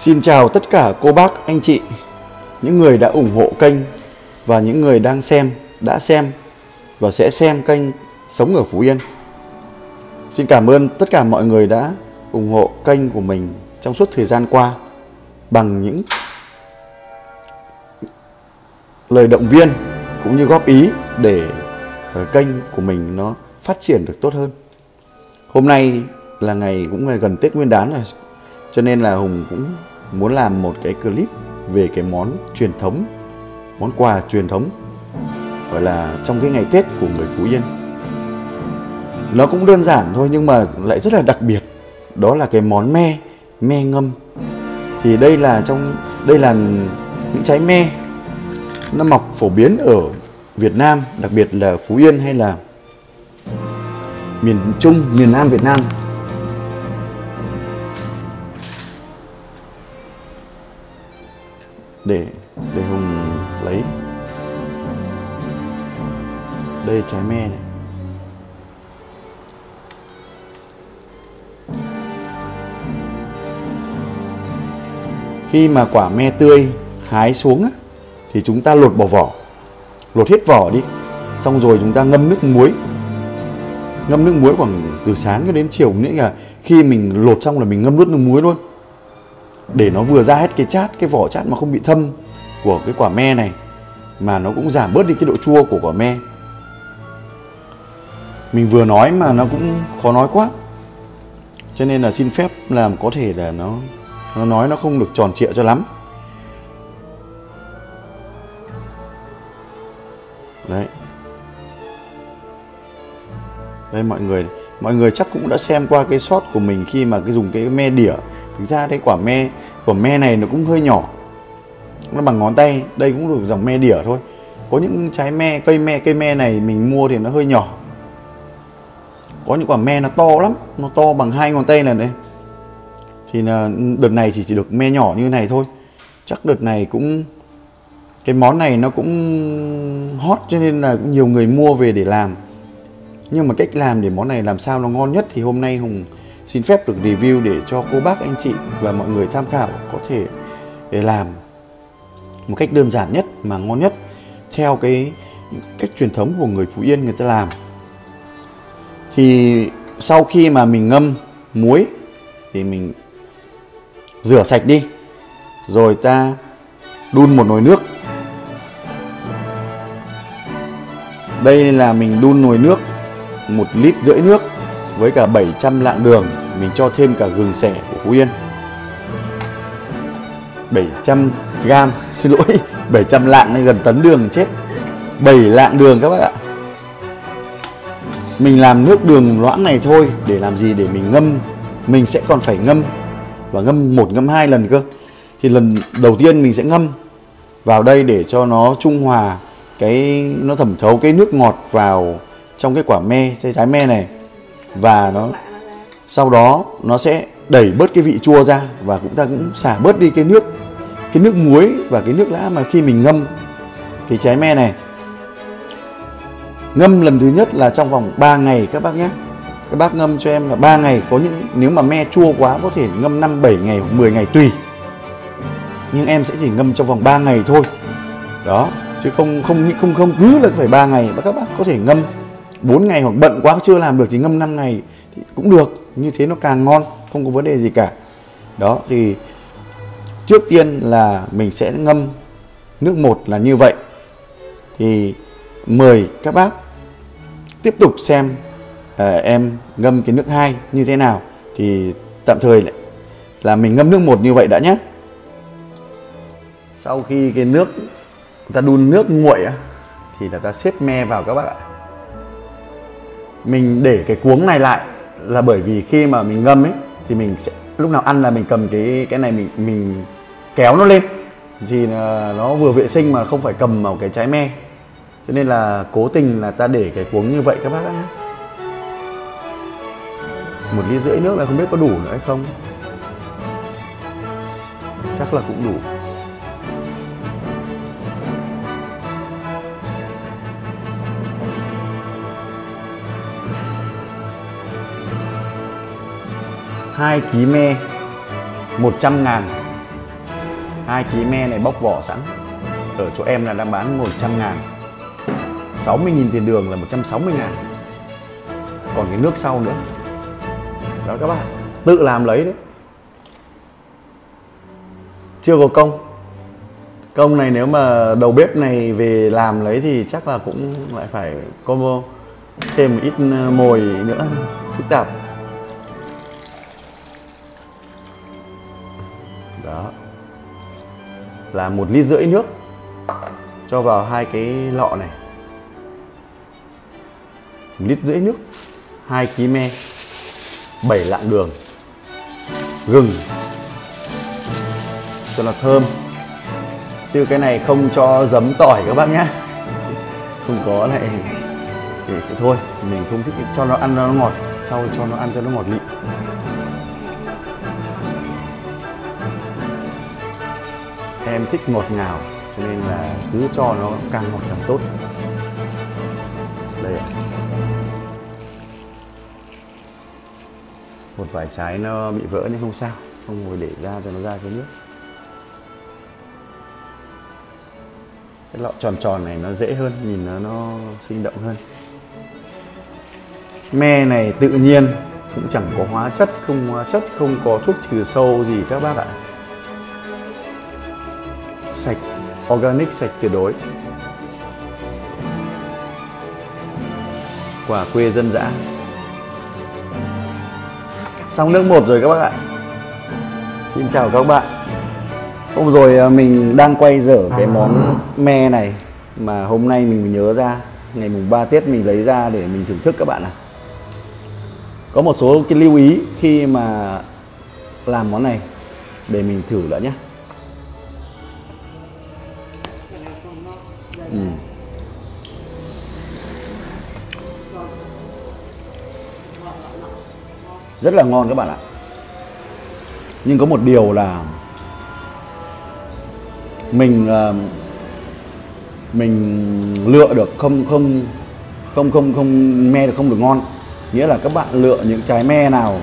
Xin chào tất cả cô bác, anh chị, những người đã ủng hộ kênh và những người đang xem, đã xem và sẽ xem kênh Sống ở Phú Yên. Xin cảm ơn tất cả mọi người đã ủng hộ kênh của mình trong suốt thời gian qua bằng những lời động viên cũng như góp ý để kênh của mình nó phát triển được tốt hơn. Hôm nay là ngày gần Tết Nguyên đán rồi, cho nên là Hùng cũng muốn làm một cái clip về cái món truyền thống, món quà truyền thống gọi là trong cái ngày Tết của người Phú Yên. Nó cũng đơn giản thôi nhưng mà lại rất là đặc biệt, đó là cái món me ngâm. Thì đây là những trái me nó mọc phổ biến ở Việt Nam, đặc biệt là Phú Yên hay là miền Trung, miền Nam Việt Nam. Để Hùng lấy đây trái me này. Khi mà quả me tươi hái xuống á, thì chúng ta lột bỏ vỏ, lột hết vỏ đi, xong rồi chúng ta ngâm nước muối. Ngâm nước muối khoảng từ sáng cho đến chiều, nghĩa là khi mình lột xong là mình ngâm nước muối luôn, để nó vừa ra hết cái chát, cái vỏ chát mà không bị thâm của cái quả me này, mà nó cũng giảm bớt đi cái độ chua của quả me. Mình vừa nói mà nó cũng khó nói quá, cho nên là xin phép làm có thể là nó nói nó không được tròn trịa cho lắm. Đấy. Đây mọi người chắc cũng đã xem qua cái short của mình khi mà dùng cái me đỉa. Thực ra đây quả me này nó cũng hơi nhỏ, nó bằng ngón tay. Đây cũng được dòng me đỉa thôi. Có những trái me, cây me này mình mua thì nó hơi nhỏ. Có những quả me nó to lắm, nó to bằng 2 ngón tay này đây. Thì là đợt này chỉ được me nhỏ như này thôi. Chắc đợt này cũng cái món này nó cũng hot, cho nên là cũng nhiều người mua về để làm. Nhưng mà cách làm để món này làm sao nó ngon nhất thì hôm nay Hùng xin phép được review để cho cô bác, anh chị và mọi người tham khảo, có thể để làm một cách đơn giản nhất mà ngon nhất theo cái cách truyền thống của người Phú Yên người ta làm. Thì sau khi mà mình ngâm muối thì mình rửa sạch đi, rồi ta đun một nồi nước. Đây là mình đun nồi nước 1,5 lít nước với cả 700 lạng đường. Mình cho thêm cả gừng xẻ của Phú Yên 700 gram, xin lỗi, 700 lạng hay gần tấn đường chết. 7 lạng đường các bác ạ. Mình làm nước đường loãng này thôi để làm gì? Để mình ngâm. Mình sẽ còn phải ngâm, và ngâm 1, ngâm 2 lần cơ. Thì lần đầu tiên mình sẽ ngâm vào đây để cho nó trung hòa, nó thẩm thấu cái nước ngọt vào trong cái quả me, trái me này. Và sau đó nó sẽ đẩy bớt cái vị chua ra, và chúng ta cũng xả bớt đi cái nước muối và cái nước lã mà khi mình ngâm cái trái me này. Ngâm lần thứ nhất là trong vòng 3 ngày các bác nhé. Các bác ngâm cho em là 3 ngày. Nếu mà me chua quá có thể ngâm 5, 7 ngày hoặc 10 ngày tùy. Nhưng em sẽ chỉ ngâm trong vòng 3 ngày thôi. Đó, chứ không cứ là phải 3 ngày. Các bác có thể ngâm 4 ngày, hoặc bận quá chưa làm được thì ngâm 5 ngày thì cũng được. Như thế nó càng ngon, không có vấn đề gì cả. Đó, thì trước tiên là mình sẽ ngâm nước 1 là như vậy. Thì mời các bác tiếp tục xem em ngâm cái nước 2 như thế nào. Thì tạm thời là mình ngâm nước 1 như vậy đã nhé. Sau khi cái nước ta đun nước nguội thì là ta xếp me vào các bác ạ. Mình để cái cuống này lại là bởi vì khi mà mình ngâm ấy thì mình sẽ lúc nào ăn là mình cầm cái này mình kéo nó lên thì nó vừa vệ sinh mà không phải cầm vào cái trái me. Cho nên là cố tình là ta để cái cuống như vậy các bác nhé. 1,5 lít nước là không biết có đủ nữa hay không. Chắc là cũng đủ. Hai ký me 100.000 2 kg me này bóc vỏ sẵn. Ở chỗ em là đang bán 100.000. 60.000 tiền đường là 160.000. Còn cái nước sau nữa. Đó các bạn, tự làm lấy đấy. Chưa có công. Công này nếu mà đầu bếp này về làm lấy thì chắc là cũng lại phải có thêm một ít mồi nữa, phức tạp. Đó. Là 1,5 lít nước. Cho vào 2 cái lọ này. 1,5 lít nước, 2 kg me, 7 lạng đường, gừng cho nó thơm. Chứ cái này không cho giấm tỏi các bác nhé. Không có lại thì thôi, mình không thích cho nó ăn nó ngọt, sau cho nó ăn cho nó ngọt lịm. Em thích ngọt ngào cho nên là cứ cho nó càng ngọt càng tốt. Đây ạ. Một vài trái nó bị vỡ nhưng không sao, không ngồi để ra cho nó ra cái nước. Cái lọ tròn tròn này nó dễ hơn, nhìn nó sinh động hơn. Me này tự nhiên, cũng chẳng có hóa chất, không có thuốc trừ sâu gì các bác ạ. Sạch, organic, sạch tuyệt đối. Quả quê dân dã. Xong nước một rồi các bác ạ. Xin chào các bạn. Hôm rồi mình đang quay dở cái món me này mà hôm nay mình nhớ ra, ngày mùng 3 Tết mình lấy ra để mình thưởng thức các bạn ạ. Có một số cái lưu ý khi mà làm món này để mình thử đã nhé. Rất là ngon các bạn ạ. Nhưng có một điều là mình lựa được không me được không được ngon. Nghĩa là các bạn lựa những trái me nào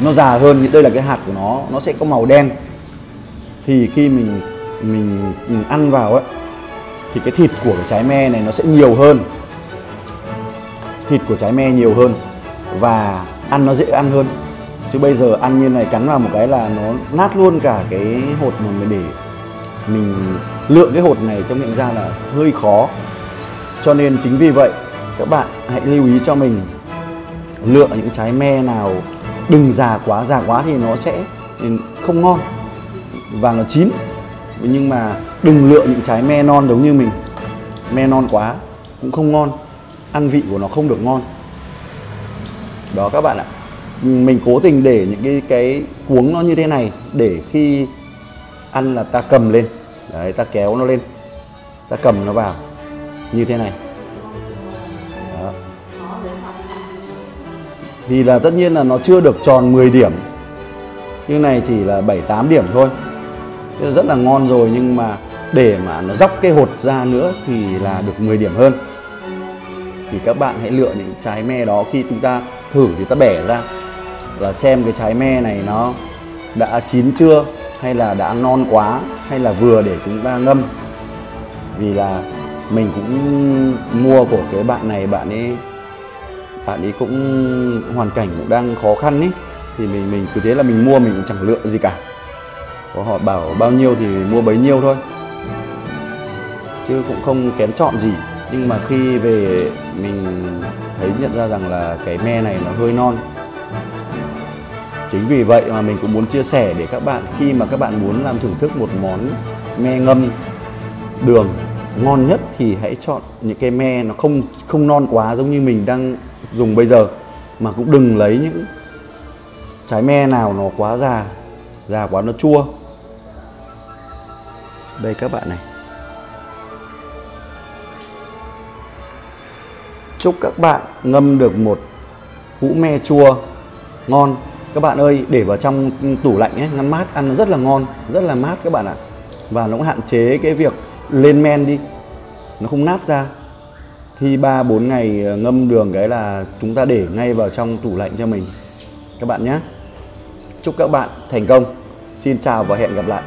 nó già hơn, đây là cái hạt của nó sẽ có màu đen. Thì khi mình ăn vào ấy thì cái thịt của cái trái me này nó sẽ nhiều hơn. Thịt của trái me nhiều hơn và ăn nó dễ ăn hơn. Chứ bây giờ ăn như này cắn vào một cái là nó nát luôn cả cái hột mà mình để mình lựa cái hột này trong miệng ra là hơi khó. Cho nên chính vì vậy các bạn hãy lưu ý cho mình lựa những trái me nào đừng già quá thì nó sẽ không ngon và nó chín. Nhưng mà đừng lựa những trái me non giống như mình. Me non quá cũng không ngon, ăn vị của nó không được ngon. Đó các bạn ạ. Mình cố tình để những cái cuống nó như thế này để khi ăn là ta cầm lên. Đấy, ta kéo nó lên, ta cầm nó vào như thế này. Đó. Thì là tất nhiên là nó chưa được tròn 10 điểm. Như này chỉ là 7-8 điểm thôi. Rất là ngon rồi, nhưng mà để mà nó dóc cái hột ra nữa thì là được 10 điểm hơn. Thì các bạn hãy lựa những trái me đó, khi chúng ta thử thì ta bẻ ra là xem cái trái me này nó đã chín chưa, hay là đã non quá, hay là vừa để chúng ta ngâm. Vì là mình cũng mua của cái bạn này, bạn ấy cũng hoàn cảnh cũng đang khó khăn ý. Thì mình cứ thế là mình mua, mình cũng chẳng lựa gì cả. Có họ bảo bao nhiêu thì mua bấy nhiêu thôi, chứ cũng không kén chọn gì. Nhưng mà khi về mình thấy nhận ra rằng là cái me này nó hơi non. Chính vì vậy mà mình cũng muốn chia sẻ để các bạn, khi mà các bạn muốn làm thưởng thức một món me ngâm đường ngon nhất thì hãy chọn những cái me nó không non quá giống như mình đang dùng bây giờ. Mà cũng đừng lấy những trái me nào nó quá già quá nó chua. Đây các bạn này. Chúc các bạn ngâm được một hũ me chua ngon. Các bạn ơi, để vào trong tủ lạnh ấy, ngăn mát, ăn nó rất là ngon, rất là mát các bạn ạ. Và nó cũng hạn chế cái việc lên men đi, nó không nát ra. Khi 3-4 ngày ngâm đường cái là chúng ta để ngay vào trong tủ lạnh cho mình các bạn nhé. Chúc các bạn thành công. Xin chào và hẹn gặp lại.